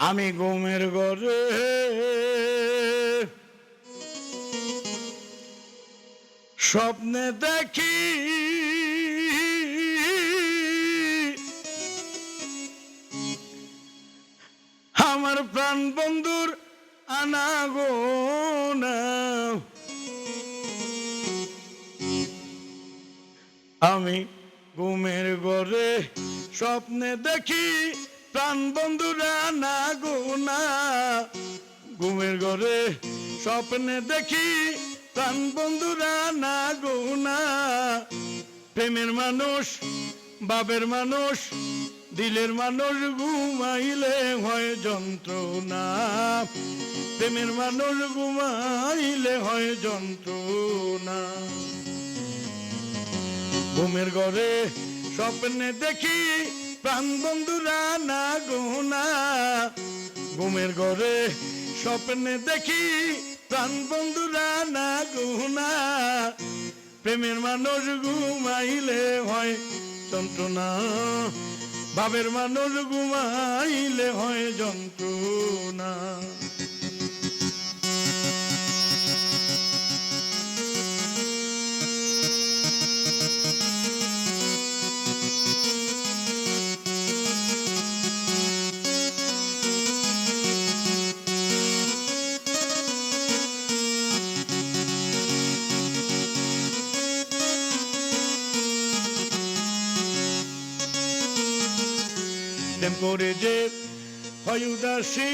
আমি ঘুমের ঘরে স্বপ্নে দেখি আমার প্রাণ বন্ধুর আনাগোনা। আমি ঘুমের ঘরে স্বপ্নে দেখি প্রাণ বন্ধুরা না গোনা। ঘুমের ঘরে স্বপ্নে দেখি প্রাণ বন্ধুরা না গোনা। প্রেমের মানুষ বাবের মানুষ দিলের মানুষ ঘুমাইলে হয় যন্ত্রণা। প্রেমের মানুষ ঘুমাইলে হয় যন্ত্রণা। ঘুমের ঘরে স্বপ্নে দেখি প্রাণ বন্ধুরা না গোনা। ঘুমের ঘরে স্বপ্নে দেখি প্রাণ বন্ধুরা না গোনা। প্রেমের মানুষ ঘুমাইলে হয় যন্ত্রণা। ভাবের মানুষ ঘুমাইলে হয় যন্ত্রণা। প্রেম করে যে হয় উদাসী,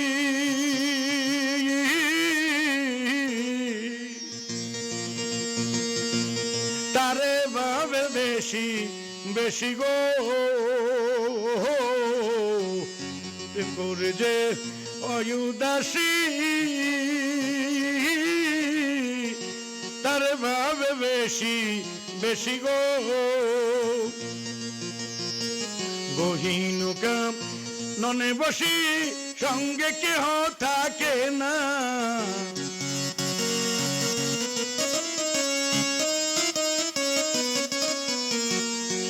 তারে ভাবে বেশি বেশি গো। প্রেম করে যে হয় উদাসী, তারে ভাবে বেশি বেশি গো। গহীনুকা ননে বসি সঙ্গে কেহ থাকে না।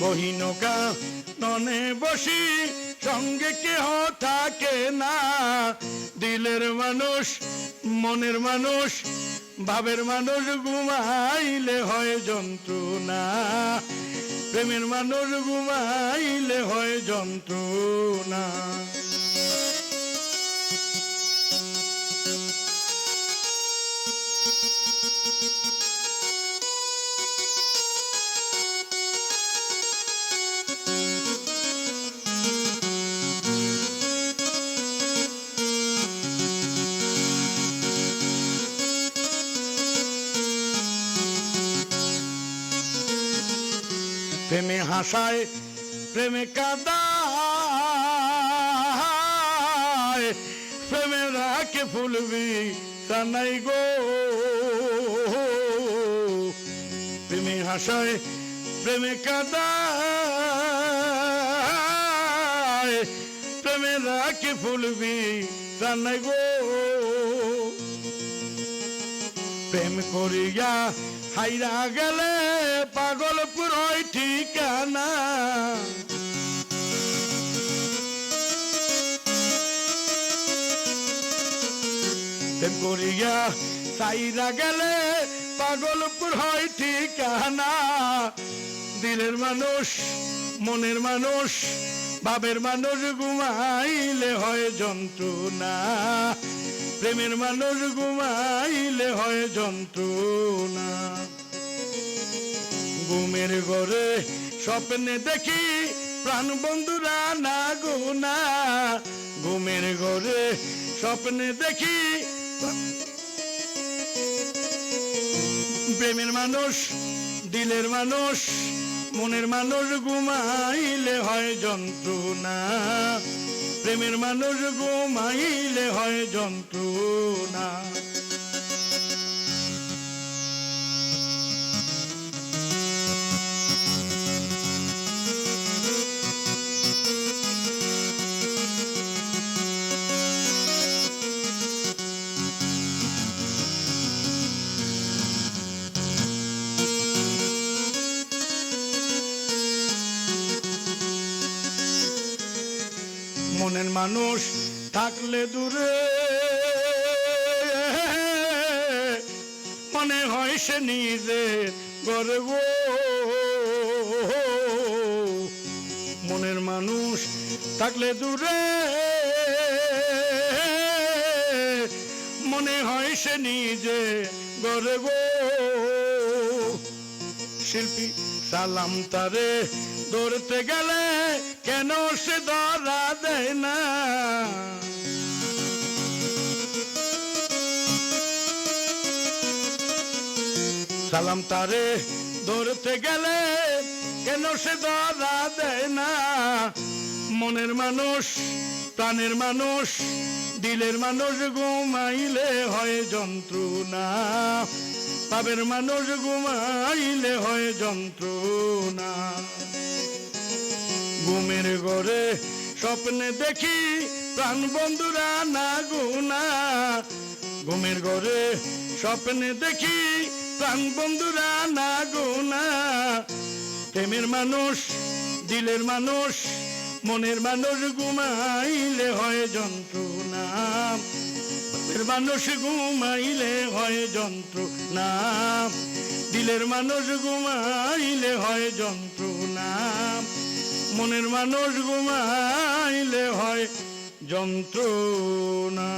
গহীনুকা ননে বসি সঙ্গে কেহ থাকে না। দিলের মানুষ মনের মানুষ ভাবের মানুষ ঘুমাইলে হয় যন্ত্রণা। প্রেমের মানুষ ঘুমাইলে হয় যন্ত্রণা। প্রেমে হাসায় প্রেমে কাদায়, প্রেমে রাখে ফুলবি কানাই গো। প্রেমে হাসায় প্রেমে কাদায়, প্রেমে রাখে ফুলবি কানাই গো। প্রেম করিয়া হাইরা গেলে পাগলপুর হয় ঠিকানা। প্রেম করিয়া হাইরা গেলে পাগলপুর হয় ঠিকানা। দিলের মানুষ মনের মানুষ ভাবের মানুষ ঘুমাইলে হয় যন্ত্রণা। প্রেমের মানুষ ঘুমাইলে হয় যন্ত্রণা। ঘুমের ঘরে স্বপ্নে দেখি প্রাণ বন্ধুরা না গোনা। ঘুমের ঘরে স্বপ্নে দেখি প্রেমের মানুষ দিলের মানুষ মনের মানুষ ঘুমাইলে হয় যন্ত্রণা। প্রেমের মানুষ ঘুমাইলে হয় যন্ত্রণা। মনের মানুষ থাকলে দূরে মনে হয় সে নিজের গর্ব মনের মানুষ থাকলে দূরে মনে হয় সে নিজে গর্ব শিল্পী সালাম তারে ধরতে গেলে কেন সে ধরা দেয় না সালাম তারে ধরতে গেলে কেন সে ধরা দেয় না মনের মানুষ প্রাণের মানুষ দিলের মানুষ ঘুমাইলে হয় যন্ত্রণা পাবের মানুষ ঘুমাইলে হয় যন্ত্রণা ঘুমের ঘরে স্বপ্নে দেখি প্রাণ বন্ধুরা না গুনা ঘুমের ঘরে স্বপ্নে দেখি প্রাণ বন্ধুরা না গুনা প্রেমের মানুষ দিলের মানুষ মনের মানুষ ঘুমাইলে হয় যন্ত্রণা প্রেমের মানুষ ঘুমাইলে হয় যন্ত্রণা দিলের মানুষ ঘুমাইলে হয় যন্ত্রণা মনের মানুষ ঘুমাইলে হয় যন্ত্রণা